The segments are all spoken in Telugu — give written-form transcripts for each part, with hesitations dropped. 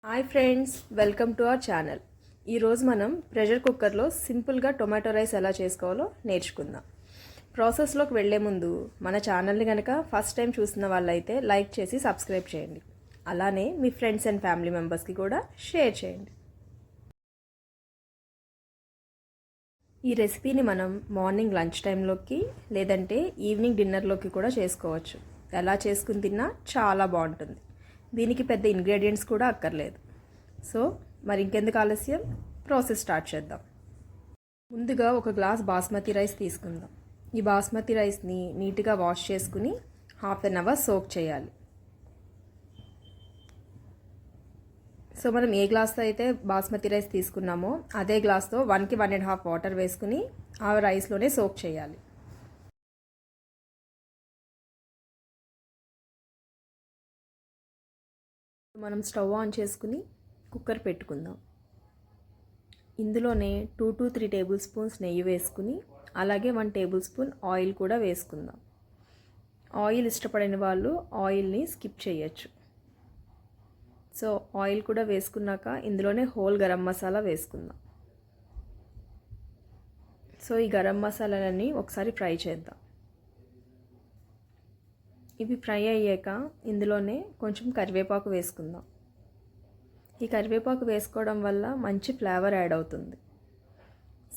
Hi friends, welcome to our channel. ఈరోజు మనం ప్రెషర్ కుక్కర్లో సింపుల్గా టొమాటో రైస్ ఎలా చేసుకోవాలో నేర్చుకుందాం. ప్రాసెస్లోకి వెళ్లే ముందు మన ఛానల్ని కనుక ఫస్ట్ టైం చూస్తున్న వాళ్ళైతే లైక్ చేసి సబ్స్క్రైబ్ చేయండి. అలానే మీ ఫ్రెండ్స్ అండ్ ఫ్యామిలీ మెంబర్స్కి కూడా షేర్ చేయండి. ఈ రెసిపీని మనం మార్నింగ్ లంచ్ టైంలోకి లేదంటే ఈవినింగ్ డిన్నర్లోకి కూడా చేసుకోవచ్చు. ఎలా చేసుకుని తిన్నా చాలా బాగుంటుంది. దీనికి పెద్ద ఇంగ్రీడియంట్స్ కూడా అక్కర్లేదు. సో మరి ఇంకెందుకు ఆలస్యం, ప్రాసెస్ స్టార్ట్ చేద్దాం. ముందుగా ఒక గ్లాస్ బాస్మతి రైస్ తీసుకుందాం. ఈ బాస్మతి రైస్ని నీట్గా వాష్ చేసుకుని హాఫ్ అన్ అవర్ సోక్ చేయాలి. సో మనం ఏ గ్లాస్తో అయితే బాస్మతి రైస్ తీసుకున్నామో అదే గ్లాస్తో 1కి 1.5 వాటర్ వేసుకుని ఆ రైస్లోనే సోక్ చేయాలి. మనం స్టవ్ ఆన్ చేసుకుని కుక్కర్ పెట్టుకుందాం. ఇందులోనే 2 to 3 టేబుల్ స్పూన్స్ నెయ్యి వేసుకుని అలాగే 1 టేబుల్ స్పూన్ ఆయిల్ కూడా వేసుకుందాం. ఆయిల్ ఇష్టపడని వాళ్ళు ఆయిల్ని స్కిప్ చేయొచ్చు. సో ఆయిల్ కూడా వేసుకున్నాక ఇందులోనే హోల్ గరం మసాలా వేసుకుందాం. సో ఈ గరం మసాలాలన్నీ ఒకసారి ఫ్రై చేద్దాం. ఇవి ఫ్రై అయ్యాక ఇందులోనే కొంచెం కరివేపాకు వేసుకుందాం. ఈ కరివేపాకు వేసుకోవడం వల్ల మంచి ఫ్లేవర్ యాడ్ అవుతుంది.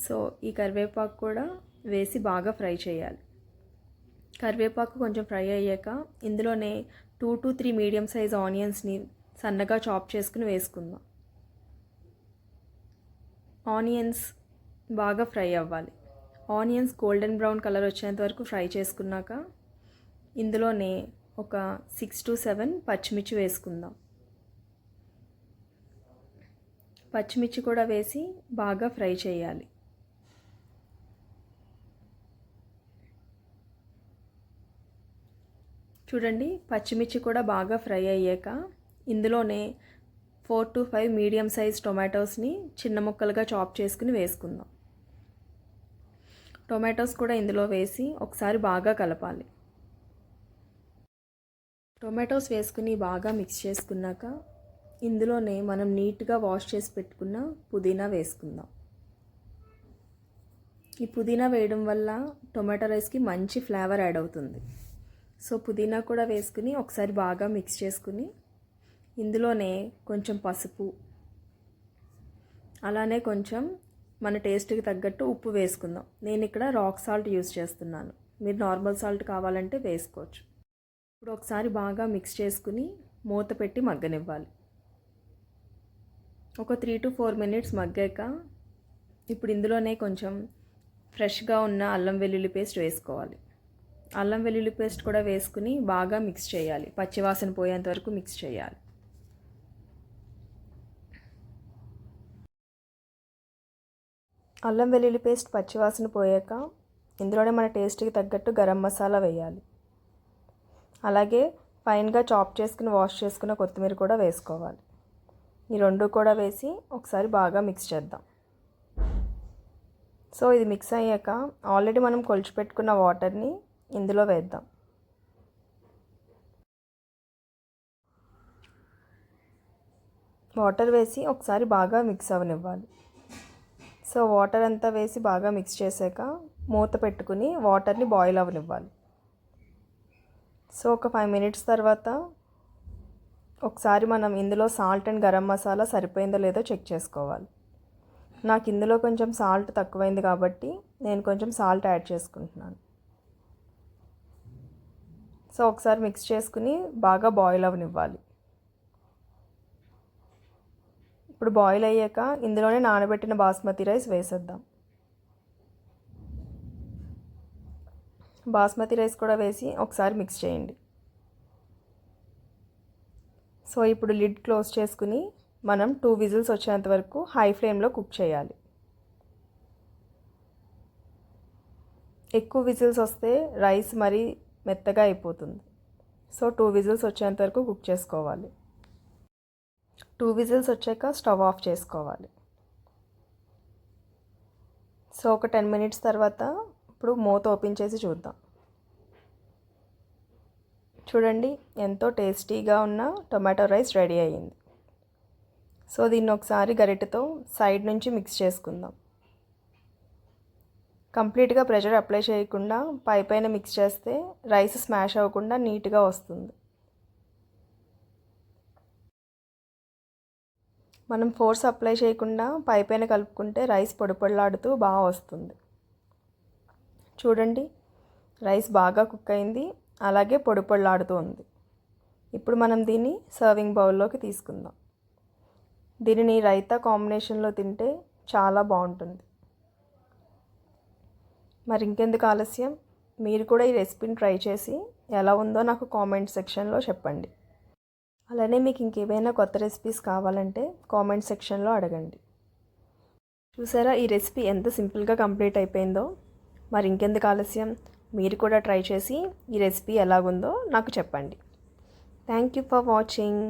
సో ఈ కరివేపాకు కూడా వేసి బాగా ఫ్రై చేయాలి. కరివేపాకు కొంచెం ఫ్రై అయ్యాక ఇందులోనే 2 to 3 మీడియం సైజ్ ఆనియన్స్ని సన్నగా చాప్ చేసుకుని వేసుకుందాం. ఆనియన్స్ బాగా ఫ్రై అవ్వాలి. ఆనియన్స్ గోల్డెన్ బ్రౌన్ కలర్ వచ్చేంత వరకు ఫ్రై చేసుకున్నాక ఇందులోనే ఒక 6 to 7 పచ్చిమిర్చి వేసుకుందాం. పచ్చిమిర్చి కూడా వేసి బాగా ఫ్రై చేయాలి. చూడండి, పచ్చిమిర్చి కూడా బాగా ఫ్రై అయ్యాక ఇందులోనే 4 to 5 మీడియం సైజ్ టొమాటోస్ని చిన్న ముక్కలుగా చాప్ చేసుకుని వేసుకుందాం. టొమాటోస్ కూడా ఇందులో వేసి ఒకసారి బాగా కలపాలి. టొమాటోస్ వేసుకుని బాగా మిక్స్ చేసుకున్నాక ఇందులోనే మనం నీట్గా వాష్ చేసి పెట్టుకున్న పుదీనా వేసుకుందాం. ఈ పుదీనా వేయడం వల్ల టొమాటో రైస్కి మంచి ఫ్లేవర్ యాడ్ అవుతుంది. సో పుదీనా కూడా వేసుకుని ఒకసారి బాగా మిక్స్ చేసుకుని ఇందులోనే కొంచెం పసుపు అలానే కొంచెం మన టేస్ట్కి తగ్గట్టు ఉప్పు వేసుకుందాం. నేను ఇక్కడ రాక్ సాల్ట్ యూస్ చేస్తున్నాను. మీరు నార్మల్ సాల్ట్ కావాలంటే వేసుకోవచ్చు. ఇప్పుడు ఒకసారి బాగా మిక్స్ చేసుకుని మూత పెట్టి మగ్గనివ్వాలి. ఒక 3 to 4 మినిట్స్ మగ్గాక ఇప్పుడు ఇందులోనే కొంచెం ఫ్రెష్గా ఉన్న అల్లం వెల్లుల్లి పేస్ట్ వేసుకోవాలి. అల్లం వెల్లుల్లి పేస్ట్ కూడా వేసుకుని బాగా మిక్స్ చేయాలి. పచ్చివాసన పోయేంత వరకు మిక్స్ చేయాలి. అల్లం వెల్లుల్లి పేస్ట్ పచ్చివాసన పోయాక ఇందులోనే మన టేస్ట్కి తగ్గట్టు గరం మసాలా వేయాలి. అలాగే ఫైన్గా చాప్ చేసుకుని వాష్ చేసుకున్న కొత్తిమీర కూడా వేసుకోవాలి. ఈ రెండు కూడా వేసి ఒకసారి బాగా మిక్స్ చేద్దాం. సో ఇది మిక్స్ అయ్యాక ఆల్రెడీ మనం కొలిచిపెట్టుకున్న వాటర్ని ఇందులో వేద్దాం. వాటర్ వేసి ఒకసారి బాగా మిక్స్ అవ్వనివ్వాలి. సో వాటర్ అంతా వేసి బాగా మిక్స్ చేశాక మూత పెట్టుకుని వాటర్ని బాయిల్ అవ్వనివ్వాలి. సో ఒక 5 మినిట్స్ తర్వాత ఒకసారి మనం ఇందులో సాల్ట్ అండ్ గరం మసాలా సరిపోయిందో లేదో చెక్ చేసుకోవాలి. నాకు ఇందులో కొంచెం సాల్ట్ తక్కువైంది కాబట్టి నేను కొంచెం సాల్ట్ యాడ్ చేసుకుంటున్నాను. సో ఒకసారి మిక్స్ చేసుకుని బాగా బాయిల్ అవ్వనివ్వాలి. ఇప్పుడు బాయిల్ అయ్యాక ఇందులోనే నానబెట్టిన బాస్మతి రైస్ వేసేద్దాం. బాస్మతి రైస్ కూడా వేసి ఒకసారి మిక్స్ చేయండి. సో ఇప్పుడు లిడ్ క్లోజ్ చేసుకుని మనం 2 విజిల్స్ వచ్చేంత వరకు హై ఫ్లేమ్లో కుక్ చేయాలి. ఎక్కువ విజిల్స్ వస్తే రైస్ మరీ మెత్తగా అయిపోతుంది. సో 2 విజిల్స్ వచ్చేంత వరకు కుక్ చేసుకోవాలి. 2 విజిల్స్ వచ్చాక స్టవ్ ఆఫ్ చేసుకోవాలి. సో ఒక 10 మినిట్స్ తర్వాత ఇప్పుడు మూత ఓపెన్ చేసి చూద్దాం. చూడండి, ఎంతో టేస్టీగా ఉన్న టొమాటో రైస్ రెడీ అయ్యింది. సో దీన్ని ఒకసారి గరిటెతో సైడ్ నుంచి మిక్స్ చేసుకుందాం. కంప్లీట్గా ప్రెషర్ అప్లై చేయకుండా పైన మిక్స్ చేస్తే రైస్ స్మాష్ అవ్వకుండా నీట్గా వస్తుంది. మనం ఫోర్స్ అప్లై చేయకుండా పైన కలుపుకుంటే రైస్ పొడిపొడిలాడుతూ బాగా వస్తుంది. చూడండి, రైస్ బాగా కుక్ అయింది, అలాగే పొడిపొడిలాడుతూ ఉంది. ఇప్పుడు మనం దీన్ని సర్వింగ్ బౌల్లోకి తీసుకుందాం. దీనిని రైతా కాంబినేషన్లో తింటే చాలా బాగుంటుంది. మరి ఇంకెందుకు ఆలస్యం, మీరు కూడా ఈ రెసిపీని ట్రై చేసి ఎలా ఉందో నాకు కామెంట్ సెక్షన్లో చెప్పండి. అలానే మీకు ఇంకేమైనా కొత్త రెసిపీస్ కావాలంటే కామెంట్ సెక్షన్లో అడగండి. చూసారా, ఈ రెసిపీ ఎంత సింపుల్గా కంప్లీట్ అయిపోయిందో. మరి ఇంకెందుకు ఆలస్యం, మీరు కూడా ట్రై చేసి ఈ రెసిపీ ఎలాగుందో నాకు చెప్పండి. Thank you for watching.